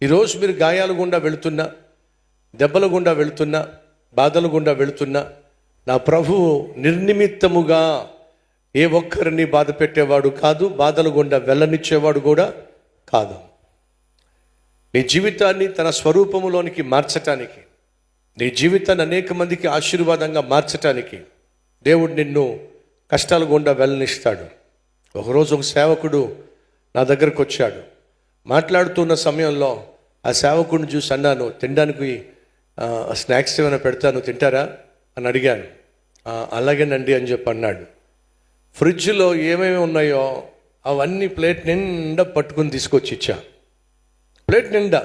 ఈరోజు మీరు గాయాల గుండా వెళుతున్నా, దెబ్బల గుండా వెళుతున్నా, బాధల గుండా వెళుతున్నా, నా ప్రభువు నిర్నిమిత్తముగా ఏ ఒక్కరిని బాధ పెట్టేవాడు కాదు, బాధల గుండా వెళ్ళనిచ్చేవాడు కూడా కాదు. నీ జీవితాన్ని తన స్వరూపములోనికి మార్చటానికి, నీ జీవితాన్ని అనేక మందికి ఆశీర్వాదంగా మార్చటానికి దేవుడు నిన్ను కష్టాల గుండా వెళ్ళనిస్తాడు. ఒకరోజు ఒక సేవకుడు నా దగ్గరకు వచ్చాడు. మాట్లాడుతున్న సమయంలో ఆ సేవకుడిని చూసి అన్నాను, తినడానికి స్నాక్స్ ఏమైనా పెడతాను, తింటారా అని అడిగాను. అలాగేనండి అని చెప్పి అన్నాడు. ఫ్రిడ్జ్లో ఏమేమి ఉన్నాయో అవన్నీ ప్లేట్ నిండా పట్టుకుని తీసుకొచ్చి ఇచ్చా. ప్లేట్ నిండా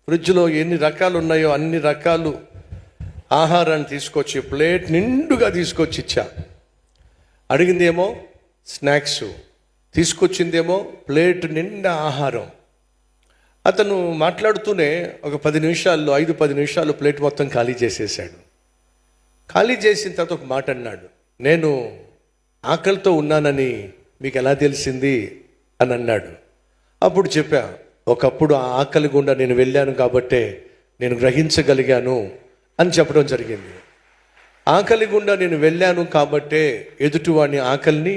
ఫ్రిడ్జ్లో ఎన్ని రకాలు ఉన్నాయో అన్ని రకాలు ఆహారాన్ని తీసుకొచ్చి ప్లేట్ నిండుగా తీసుకొచ్చి ఇచ్చా. అడిగిందేమో స్నాక్స్, తీసుకొచ్చిందేమో ప్లేట్ నిండా ఆహారం. అతను మాట్లాడుతూనే ఒక 10 నిమిషాల్లో 5-10 నిమిషాలు ప్లేట్ మొత్తం ఖాళీ చేసేసాడు. ఖాళీ చేసిన తర్వాత ఒక మాట అన్నాడు, నేను ఆకలితో ఉన్నానని మీకు ఎలా తెలిసింది అని అన్నాడు. అప్పుడు చెప్పా, ఒకప్పుడు ఆ ఆకలి గుండా నేను వెళ్ళాను కాబట్టే నేను గ్రహించగలిగాను అని చెప్పడం జరిగింది. ఆకలి గుండా నేను వెళ్ళాను కాబట్టే ఎదుటివాడిని ఆకలిని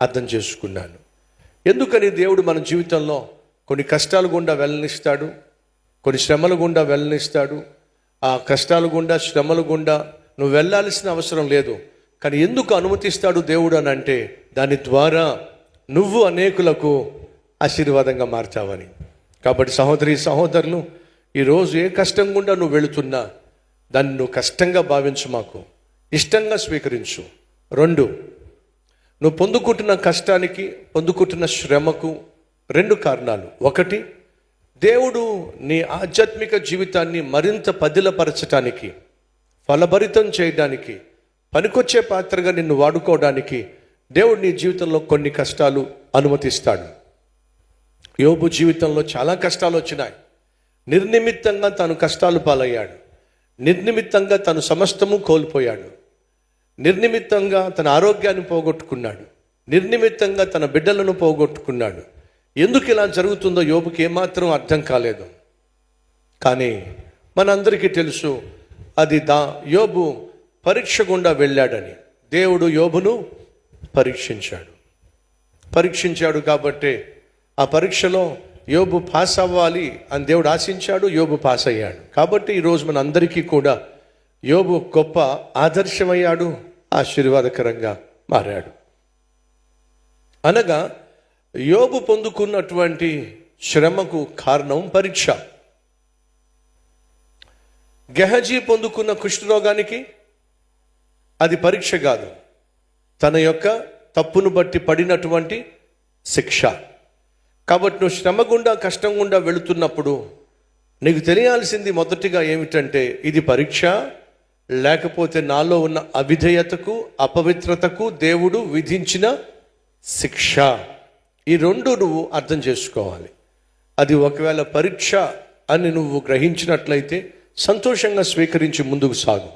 అర్థం చేసుకున్నాను. ఎందుకని దేవుడు మన జీవితంలో కొన్ని కష్టాల గుండా వెళ్ళనిస్తాడు, కొన్ని శ్రమల గుండా వెళ్ళనిస్తాడు. ఆ కష్టాల గుండా, శ్రమల గుండా నువ్వు వెళ్ళాల్సిన అవసరం లేదు. కానీ ఎందుకు అనుమతిస్తాడు దేవుడు అని అంటే, దాని ద్వారా నువ్వు అనేకులకు ఆశీర్వాదంగా మార్చావని. కాబట్టి సహోదరి సహోదరులు, ఈరోజు ఏ కష్టం గుండా నువ్వు వెళుతున్నా దాన్ని నువ్వు కష్టంగా భావించు, మాకు ఇష్టంగా స్వీకరించు. 2, నువ్వు పొందుకుంటున్న కష్టానికి, పొందుకుంటున్న శ్రమకు 2 కారణాలు. 1, దేవుడు నీ ఆధ్యాత్మిక జీవితాన్ని మరింత పదిలపరచటానికి, ఫలభరితం చేయడానికి, పనికొచ్చే పాత్రగా నిన్ను వాడుకోవడానికి దేవుడు నీ జీవితంలో కొన్ని కష్టాలు అనుమతిస్తాడు. యోబు జీవితంలో చాలా కష్టాలు వచ్చినాయి. నిర్నిమిత్తంగా తాను కష్టాలు పాలయ్యాడు. నిర్నిమిత్తంగా తను సమస్తము కోల్పోయాడు. నిర్నిమిత్తంగా తన ఆరోగ్యాన్ని పోగొట్టుకున్నాడు. నిర్నిమిత్తంగా తన బిడ్డలను పోగొట్టుకున్నాడు. ఎందుకు ఇలా జరుగుతుందో యోబుకి ఏమాత్రం అర్థం కాలేదు. కానీ మనందరికీ తెలుసు, అది యోబు పరీక్ష గుండా వెళ్ళాడని. దేవుడు యోబును పరీక్షించాడు కాబట్టి ఆ పరీక్షలో యోబు పాస్ అవ్వాలి అని దేవుడు ఆశించాడు. యోబు పాస్ అయ్యాడు. కాబట్టి ఈరోజు మన అందరికీ కూడా యోబు గొప్ప ఆదర్శమయ్యాడు, ఆశీర్వాదకరంగా మారాడు. అనగా యోబు పొందుకున్నటువంటి శ్రమకు కారణం పరీక్ష. గెహజీ పొందుకున్న కుష్ఠరోగానికి అది పరీక్ష కాదు, తన యొక్క తప్పును బట్టి పడినటువంటి శిక్ష. కాబట్టి నువ్వు శ్రమ గుండా, కష్టం గుండా వెళుతున్నప్పుడు నీకు తెలియాల్సింది మొదటిగా ఏమిటంటే, ఇది పరీక్ష, లేకపోతే నాలో ఉన్న అవిధేయతకు, అపవిత్రతకు దేవుడు విధించిన శిక్ష. ఈ 2 నువ్వు అర్థం చేసుకోవాలి. అది ఒకవేళ పరీక్ష అని నువ్వు గ్రహించినట్లయితే సంతోషంగా స్వీకరించి ముందుకు సాగు.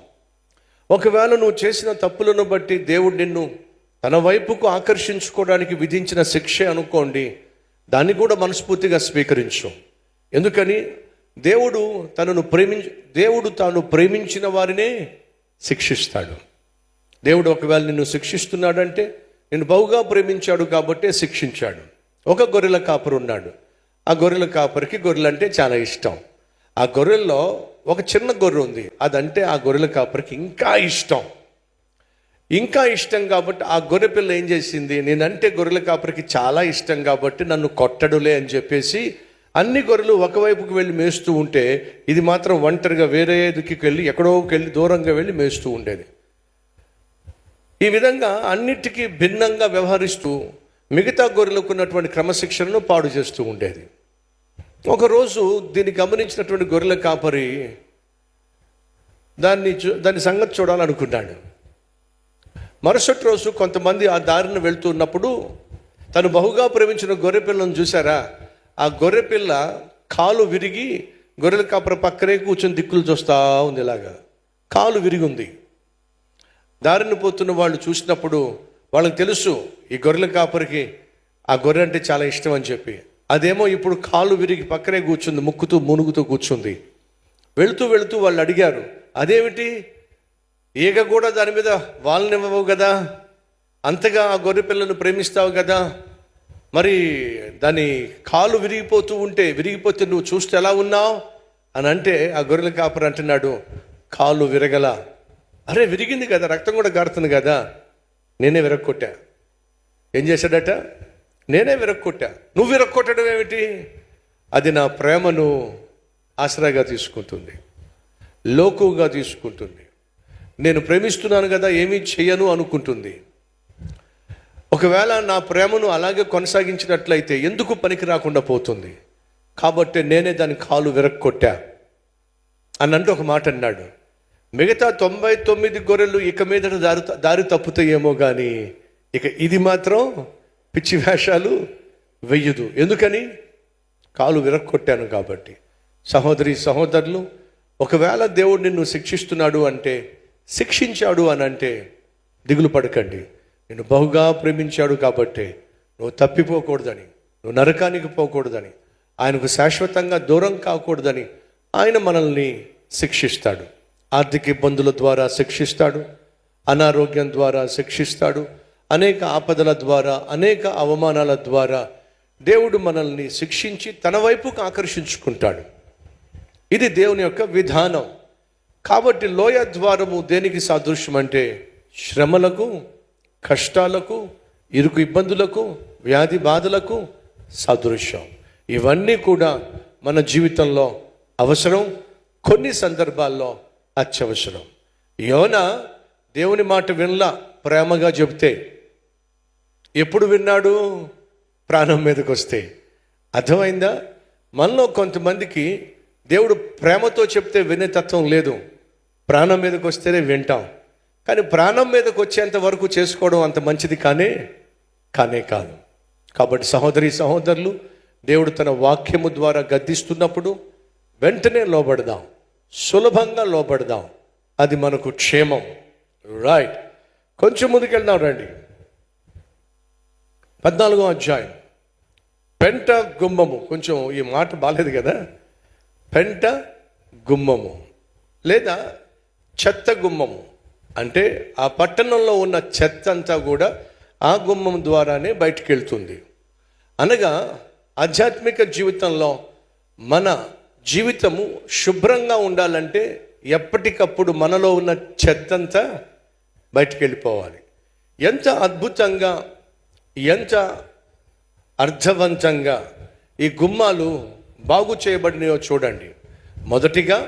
ఒకవేళ నువ్వు చేసిన తప్పులను బట్టి దేవుడు నిన్ను తన వైపుకు ఆకర్షించుకోవడానికి విధించిన శిక్షే అనుకోండి, దాన్ని కూడా మనస్ఫూర్తిగా స్వీకరించు. ఎందుకని దేవుడు తాను ప్రేమించిన వారినే శిక్షిస్తాడు. దేవుడు ఒకవేళ నిన్ను శిక్షిస్తున్నాడంటే నిన్ను బహుగా ప్రేమించాడు కాబట్టే శిక్షించాడు. ఒక గొర్రెల కాపరి ఉన్నాడు. ఆ గొర్రెల కాపరికి గొర్రెలంటే చాలా ఇష్టం. ఆ గొర్రెల్లో ఒక చిన్న గొర్రె ఉంది, అదంటే ఆ గొర్రెల కాపరికి ఇంకా ఇష్టం కాబట్టి ఆ గొర్రె పిల్ల ఏం చేసింది, నేనంటే గొర్రెల కాపరికి చాలా ఇష్టం కాబట్టి నన్ను కొట్టడులే అని చెప్పేసి అన్ని గొర్రెలు ఒకవైపుకి వెళ్ళి మేస్తూ ఉంటే ఇది మాత్రం ఒంటరిగా వేరే దిక్కుకి వెళ్ళి ఎక్కడోకి వెళ్ళి దూరంగా వెళ్ళి మేస్తూ ఉండేది. ఈ విధంగా అన్నిటికీ భిన్నంగా వ్యవహరిస్తూ మిగతా గొర్రెలకు ఉన్నటువంటి క్రమశిక్షణను పాడు చేస్తూ ఉండేది. ఒకరోజు దీన్ని గమనించినటువంటి గొర్రెల కాపరి దాని సంగతి చూడాలనుకున్నాడు. మరుసటి రోజు కొంతమంది ఆ దారిని వెళ్తున్నప్పుడు తను బహుగా ప్రేమించిన గొర్రె పిల్లను చూసారా, ఆ గొర్రె పిల్ల కాలు విరిగి గొర్రెల కాపరి పక్కనే కూర్చొని దిక్కులు చూస్తూ ఉంది. ఇలాగా కాలు విరిగి ఉంది. దారిని పోతున్న వాళ్ళు చూసినప్పుడు వాళ్ళకి తెలుసు ఈ గొర్రెల కాపరికి ఆ గొర్రె అంటే చాలా ఇష్టం అని చెప్పి అదేమో ఇప్పుడు కాలు విరిగి పక్కనే కూర్చుంది, ముక్కుతూ మునుగుతూ కూర్చుంది. వెళుతూ వెళుతూ వాళ్ళు అడిగారు, అదేమిటి, ఈగ కూడా దాని మీద వాళ్ళనివ్వవు కదా, అంతగా ఆ గొర్రె పిల్లను ప్రేమిస్తావు కదా, మరి దాని కాలు విరిగిపోతే నువ్వు చూస్తే ఎలా ఉన్నావు అని అంటే, ఆ గొర్రెల కాపరి అంటున్నాడు, కాలు విరగల. అరే విరిగింది కదా, రక్తం కూడా గారుతుంది కదా, నేనే విరగొట్టా. ఏం చేశాడట? నేనే విరగొట్టా. నువ్వు విరగొట్టడం ఏమిటి? అది నా ప్రేమను ఆసరాగా తీసుకుంటుంది, లోకుగా తీసుకుంటుంది. నేను ప్రేమిస్తున్నాను కదా, ఏమీ చెయ్యను అనుకుంటుంది. ఒకవేళ నా ప్రేమను అలాగే కొనసాగించినట్లయితే ఎందుకు పనికి రాకుండా పోతుంది. కాబట్టి నేనే దాని కాలు విరగొట్టా అన్నంటూ ఒక మాట అన్నాడు. మిగతా 99 గొర్రెలు ఇక మీద దారి తప్పుతాయేమో కానీ ఇక ఇది మాత్రం పిచ్చి వేషాలు వెయ్యదు. ఎందుకని? కాలు విరగొట్టాను కాబట్టి. సహోదరి సహోదరులు, ఒకవేళ దేవుడు నిన్ను శిక్షిస్తున్నాడు అంటే, శిక్షించాడు అని అంటే దిగులు పడకండి. నిన్ను బహుగా ప్రేమించాడు కాబట్టి నువ్వు తప్పిపోకూడదని, నువ్వు నరకానికి పోకూడదని, ఆయనకు శాశ్వతంగా దూరం కాకూడదని ఆయన మనల్ని శిక్షిస్తాడు. ఆర్థిక ఇబ్బందుల ద్వారా శిక్షిస్తాడు, అనారోగ్యం ద్వారా శిక్షిస్తాడు, అనేక ఆపదల ద్వారా, అనేక అవమానాల ద్వారా దేవుడు మనల్ని శిక్షించి తన వైపుకు ఆకర్షించుకుంటాడు. ఇది దేవుని యొక్క విధానం. కాబట్టి లోయ ద్వారము దేనికి సాదృశ్యం అంటే, శ్రమలకు, కష్టాలకు, ఇరుకు ఇబ్బందులకు, వ్యాధి బాధలకు సాదృశ్యం. ఇవన్నీ కూడా మన జీవితంలో అవసరం, కొన్ని సందర్భాల్లో అత్యవసరం. యోనా దేవుని మాట వినలా, ప్రేమగా చెబితే. ఎప్పుడు విన్నాడు? ప్రాణం మీదకి వస్తే. అర్థమైందా? మనలో కొంతమందికి దేవుడు ప్రేమతో చెప్తే వినే తత్వం లేదు, ప్రాణం మీదకి వస్తేనే వింటాం. కానీ ప్రాణం మీదకి వచ్చేంత వరకు చేసుకోవడం అంత మంచిది కానే కాదు. కాబట్టి సహోదరి సహోదరులు, దేవుడు తన వాక్యము ద్వారా గద్దిస్తున్నప్పుడు వెంటనే లోబడదాం, సులభంగా లోబడదాం. అది మనకు క్షేమం. రైట్, కొంచెం ముందుకెళ్దాం రండి. 14వ అధ్యాయం, పెంట గుమ్మము. కొంచెం ఈ మాట బాలేదు కదా. పెంట గుమ్మము లేదా చెత్త గుమ్మము అంటే ఆ పట్టణంలో ఉన్న చెత్త అంతా కూడా ఆ గుమ్మం ద్వారానే బయటికి వెళ్తుంది. అనగా ఆధ్యాత్మిక జీవితంలో మన జీవితము శుభ్రంగా ఉండాలంటే ఎప్పటికప్పుడు మనలో ఉన్న చెత్తంతా బయటికి వెళ్ళిపోవాలి. ఎంత అద్భుతంగా, ఎంత అర్థవంతంగా ఈ గుమ్మాలు బాగు చేయబడినాయో చూడండి. మొదటిగా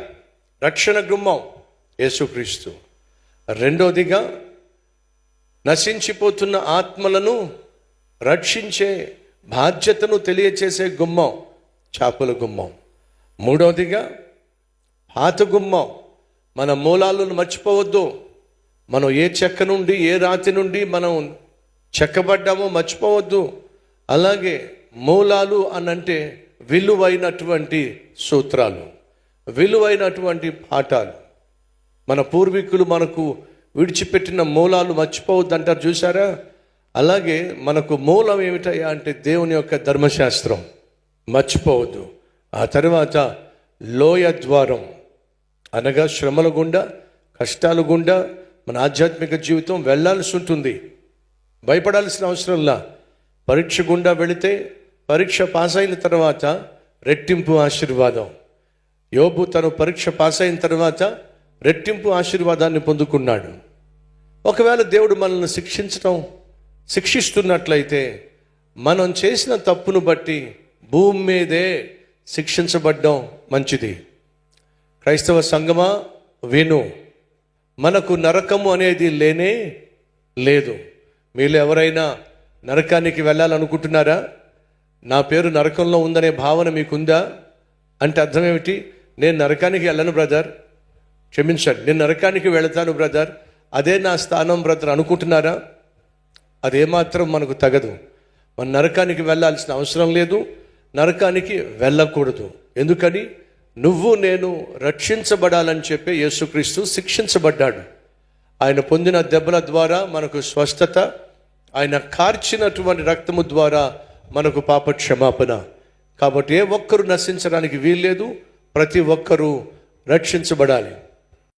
రక్షణ గుమ్మం యేసుక్రీస్తు. రెండోదిగా నశించిపోతున్న ఆత్మలను రక్షించే బాధ్యతను తెలియచేసే గుమ్మం చేపల గుమ్మం. మూడవదిగా పాత గుమ్మం. మన మూలాలను మర్చిపోవద్దు. మనం ఏ చెక్క నుండి, ఏ రాతి నుండి మనం చెక్కబడ్డామో మర్చిపోవద్దు. అలాగే మూలాలు అనంటే విలువైనటువంటి సూత్రాలు, విలువైనటువంటి పాఠాలు. మన పూర్వీకులు మనకు విడిచిపెట్టిన మూలాలు మర్చిపోవద్దు అంటారు, చూసారా? అలాగే మనకు మూలం ఏమిటయ్యా అంటే దేవుని యొక్క ధర్మశాస్త్రం మర్చిపోవద్దు. ఆ తర్వాత లోయ ద్వారం అనగా శ్రమల గుండా, కష్టాల గుండా మన ఆధ్యాత్మిక జీవితం వెళ్ళాల్సి ఉంటుంది. భయపడాల్సిన అవసరంలా. పరీక్ష గుండా వెళితే పరీక్ష పాస్ అయిన తర్వాత రెట్టింపు ఆశీర్వాదం. యోబు తను పరీక్ష పాస్ అయిన తర్వాత రెట్టింపు ఆశీర్వాదాన్ని పొందుకున్నాడు. ఒకవేళ దేవుడు మనల్ని శిక్షిస్తున్నట్లయితే మనం చేసిన తప్పును బట్టి భూమి మీదే శిక్షించబడ్డం మంచిది. క్రైస్తవ సంఘమా విను, మనకు నరకము అనేది లేనే లేదు. మీలో ఎవరైనా నరకానికి వెళ్ళాలనుకుంటున్నారా? నా పేరు నరకంలో ఉందనే భావన మీకుందా? అంటే అర్థం ఏమిటి? నేను నరకానికి వెళ్ళను బ్రదర్, క్షమించండి, నేను నరకానికి వెళతాను బ్రదర్, అదే నా స్థానం బ్రదర్ అనుకుంటున్నారా? అదేమాత్రం మనకు తగదు. మన నరకానికి వెళ్ళాల్సిన అవసరం లేదు, నరకానికి వెళ్ళకూడదు. ఎందుకని? నువ్వు నేను రక్షించబడాలని చెప్పి యేసుక్రీస్తు శిక్షించబడ్డాడు. ఆయన పొందిన దెబ్బల ద్వారా మనకు స్వస్థత, ఆయన కార్చినటువంటి రక్తము ద్వారా మనకు పాప క్షమాపణ. కాబట్టి ఏ ఒక్కరు నశించడానికి వీల్లేదు, ప్రతి ఒక్కరూ రక్షించబడాలి.